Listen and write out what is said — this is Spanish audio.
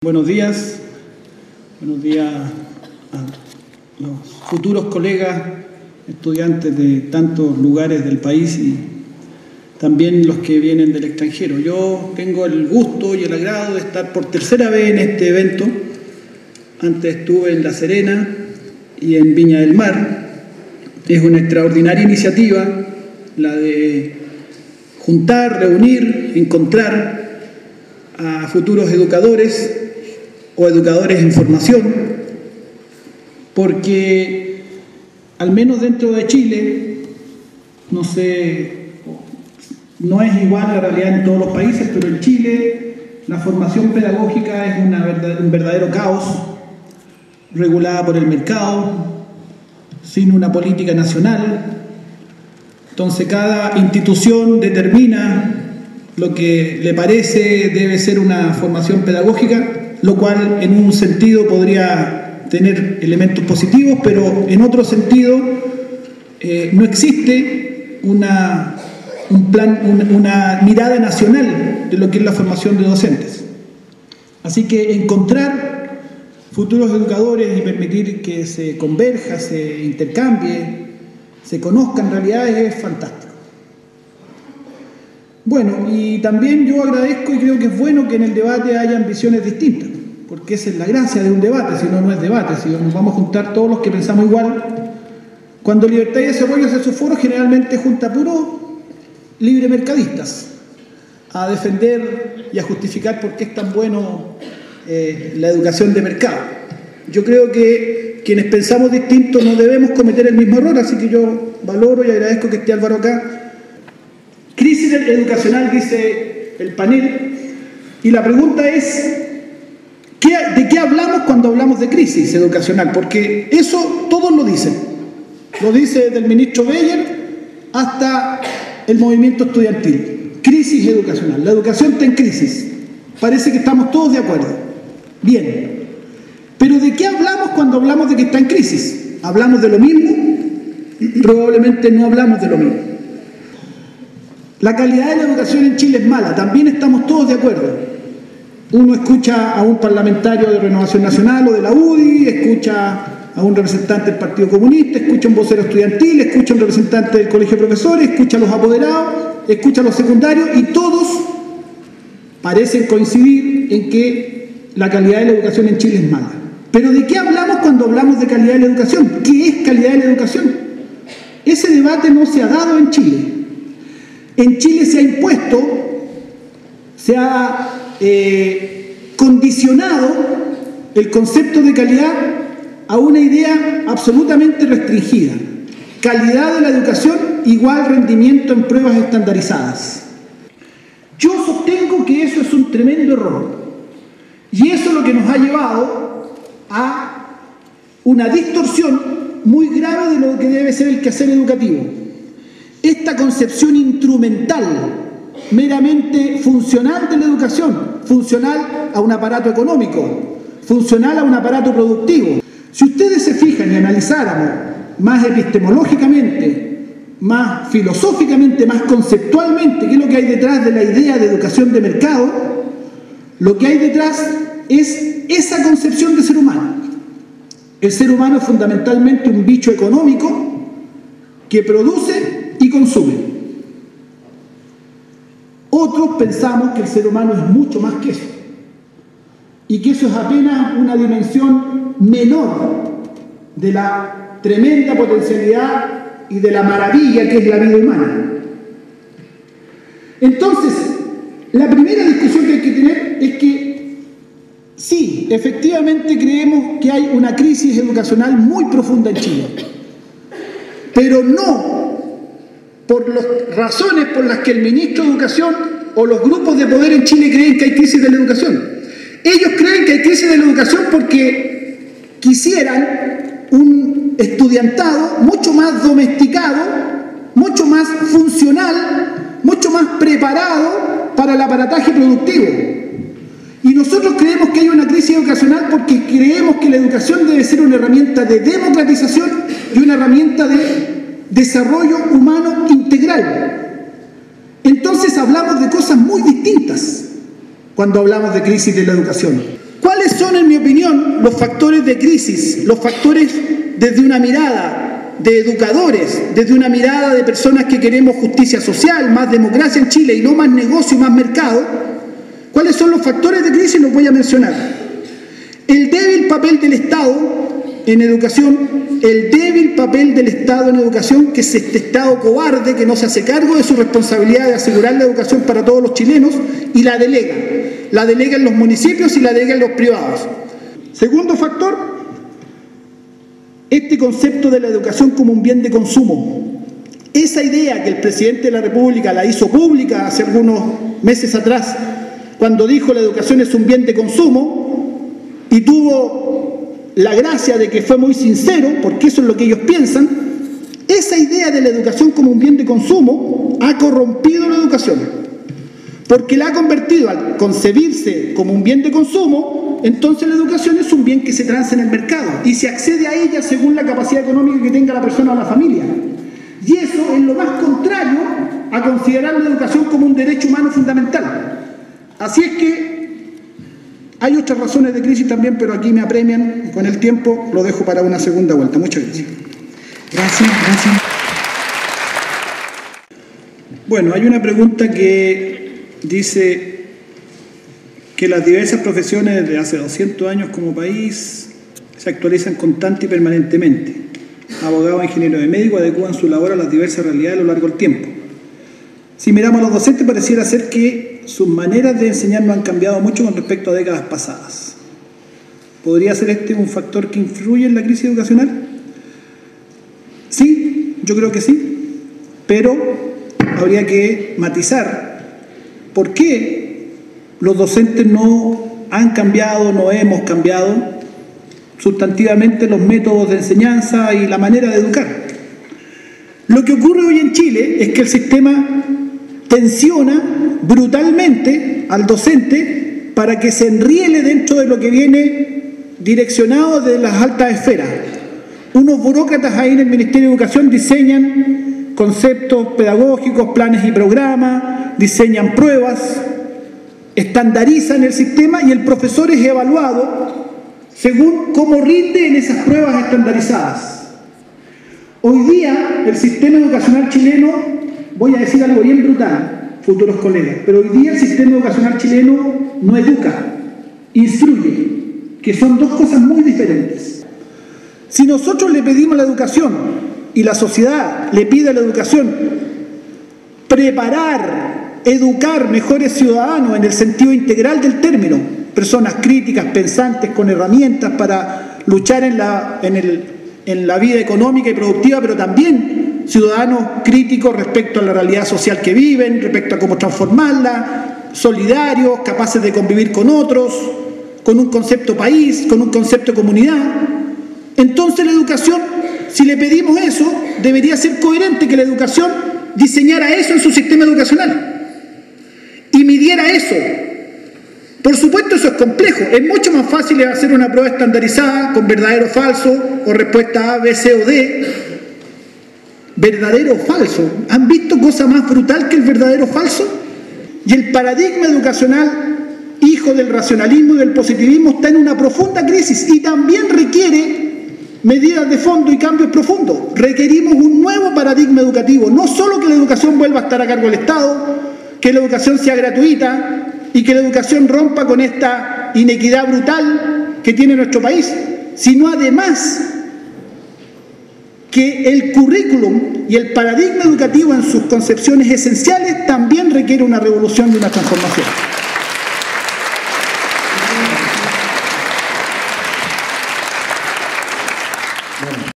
Buenos días a los futuros colegas, estudiantes de tantos lugares del país y también los que vienen del extranjero. Yo tengo el gusto y el agrado de estar por tercera vez en este evento. Antes estuve en La Serena y en Viña del Mar. Es una extraordinaria iniciativa la de juntar, reunir, encontrar a futuros educadores o educadores en formación, porque al menos dentro de Chile, no sé, no es igual la realidad en todos los países, pero en Chile la formación pedagógica es un verdadero caos, regulada por el mercado, sin una política nacional. Entonces cada institución determina lo que le parece debe ser una formación pedagógica, lo cual en un sentido podría tener elementos positivos, pero en otro sentido no existe una mirada nacional de lo que es la formación de docentes. Así que encontrar futuros educadores y permitir que se converja, se intercambie, se conozcan realidades es fantástico. Bueno, y también yo agradezco y creo que es bueno que en el debate hayan visiones distintas, porque esa es la gracia de un debate, si no, no es debate. Si nos vamos a juntar todos los que pensamos igual, cuando Libertad y Desarrollo hace sus foros, generalmente junta puros libremercadistas a defender y a justificar por qué es tan bueno la educación de mercado. Yo creo que quienes pensamos distinto no debemos cometer el mismo error, así que yo valoro y agradezco que esté Álvaro acá. Crisis educacional, dice el panel, y la pregunta es, ¿de qué hablamos cuando hablamos de crisis educacional? Porque eso todos lo dicen. Lo dice desde el ministro Beyer hasta el movimiento estudiantil. Crisis educacional. La educación está en crisis. Parece que estamos todos de acuerdo. Bien. Pero ¿de qué hablamos cuando hablamos de que está en crisis? ¿Hablamos de lo mismo? Probablemente no hablamos de lo mismo. La calidad de la educación en Chile es mala. También estamos todos de acuerdo. Uno escucha a un parlamentario de Renovación Nacional o de la UDI, escucha a un representante del Partido Comunista, escucha a un vocero estudiantil, escucha a un representante del Colegio de Profesores, escucha a los apoderados, escucha a los secundarios y todos parecen coincidir en que la calidad de la educación en Chile es mala. Pero ¿de qué hablamos cuando hablamos de calidad de la educación? ¿Qué es calidad de la educación? Ese debate no se ha dado en Chile. En Chile se ha impuesto, se ha condicionado el concepto de calidad a una idea absolutamente restringida. Calidad de la educación igual rendimiento en pruebas estandarizadas. Yo sostengo que eso es un tremendo error. Y eso es lo que nos ha llevado a una distorsión muy grave de lo que debe ser el quehacer educativo. Esta concepción instrumental, meramente funcional de la educación, funcional a un aparato económico, funcional a un aparato productivo. Si ustedes se fijan y analizáramos más epistemológicamente, más filosóficamente, más conceptualmente, qué es lo que hay detrás de la idea de educación de mercado, lo que hay detrás es esa concepción de ser humano. El ser humano es fundamentalmente un bicho económico que produce y consume. Otros pensamos que el ser humano es mucho más que eso y que eso es apenas una dimensión menor de la tremenda potencialidad y de la maravilla que es la vida humana. Entonces, la primera discusión que hay que tener es que sí, efectivamente creemos que hay una crisis educacional muy profunda en Chile, pero no por las razones por las que el ministro de Educación o los grupos de poder en Chile creen que hay crisis de la educación. Ellos creen que hay crisis de la educación porque quisieran un estudiantado mucho más domesticado, mucho más funcional, mucho más preparado para el aparataje productivo. Y nosotros creemos que hay una crisis educacional porque creemos que la educación debe ser una herramienta de democratización y una herramienta de desarrollo humano integral. Entonces hablamos de cosas muy distintas cuando hablamos de crisis de la educación. ¿Cuál en mi opinión, los factores de crisis, los factores desde una mirada de educadores, desde una mirada de personas que queremos justicia social, más democracia en Chile y no más negocio y más mercado, ¿cuáles son los factores de crisis? Los voy a mencionar. El débil papel del Estado en educación, el débil papel del Estado en educación, que es este Estado cobarde que no se hace cargo de su responsabilidad de asegurar la educación para todos los chilenos y la delega en los municipios y la delega en los privados. Segundo factor, este concepto de la educación como un bien de consumo. Esa idea que el presidente de la República la hizo pública hace algunos meses atrás, cuando dijo la educación es un bien de consumo, y tuvo la gracia de que fue muy sincero, porque eso es lo que ellos piensan, esa idea de la educación como un bien de consumo ha corrompido la educación, porque la ha convertido, al concebirse como un bien de consumo, entonces la educación es un bien que se transa en el mercado y se accede a ella según la capacidad económica que tenga la persona o la familia. Y eso es lo más contrario a considerar la educación como un derecho humano fundamental. Así es que hay otras razones de crisis también, pero aquí me apremian con el tiempo, lo dejo para una segunda vuelta. Muchas gracias. Gracias. Bueno, hay una pregunta que dice que las diversas profesiones desde hace 200 años como país se actualizan constante y permanentemente. Abogados, ingenieros de médico adecúan su labor a las diversas realidades a lo largo del tiempo. Si miramos a los docentes, pareciera ser que sus maneras de enseñar no han cambiado mucho con respecto a décadas pasadas. ¿Podría ser este un factor que influye en la crisis educacional? Sí, yo creo que sí, pero habría que matizar por qué los docentes no han cambiado, no hemos cambiado sustantivamente los métodos de enseñanza y la manera de educar. Lo que ocurre hoy en Chile es que el sistema tensiona brutalmente al docente para que se enriele dentro de lo que viene direccionado de las altas esferas. Unos burócratas ahí en el Ministerio de Educación diseñan conceptos pedagógicos, planes y programas, diseñan pruebas, estandarizan el sistema y el profesor es evaluado según cómo rinde en esas pruebas estandarizadas. Hoy día el sistema educacional chileno, voy a decir algo bien brutal, futuros colegas, pero hoy día el sistema educacional chileno no educa, instruye, que son dos cosas muy diferentes. Si nosotros le pedimos a la educación y la sociedad le pide a la educación preparar, educar mejores ciudadanos en el sentido integral del término, personas críticas, pensantes, con herramientas para luchar en la vida económica y productiva, pero también ciudadanos críticos respecto a la realidad social que viven, respecto a cómo transformarla, solidarios, capaces de convivir con otros, con un concepto país, con un concepto comunidad. Entonces la educación, si le pedimos eso, debería ser coherente que la educación diseñara eso en su sistema educacional y midiera eso. Por supuesto eso es complejo, es mucho más fácil hacer una prueba estandarizada con verdadero o falso o respuesta A, B, C o D. Verdadero o falso. ¿Han visto cosa más brutal que el verdadero o falso? Y el paradigma educacional, hijo del racionalismo y del positivismo, está en una profunda crisis y también requiere medidas de fondo y cambios profundos. Requerimos un nuevo paradigma educativo, no solo que la educación vuelva a estar a cargo del Estado, que la educación sea gratuita y que la educación rompa con esta inequidad brutal que tiene nuestro país, sino además que el currículum y el paradigma educativo en sus concepciones esenciales también requiere una revolución y una transformación.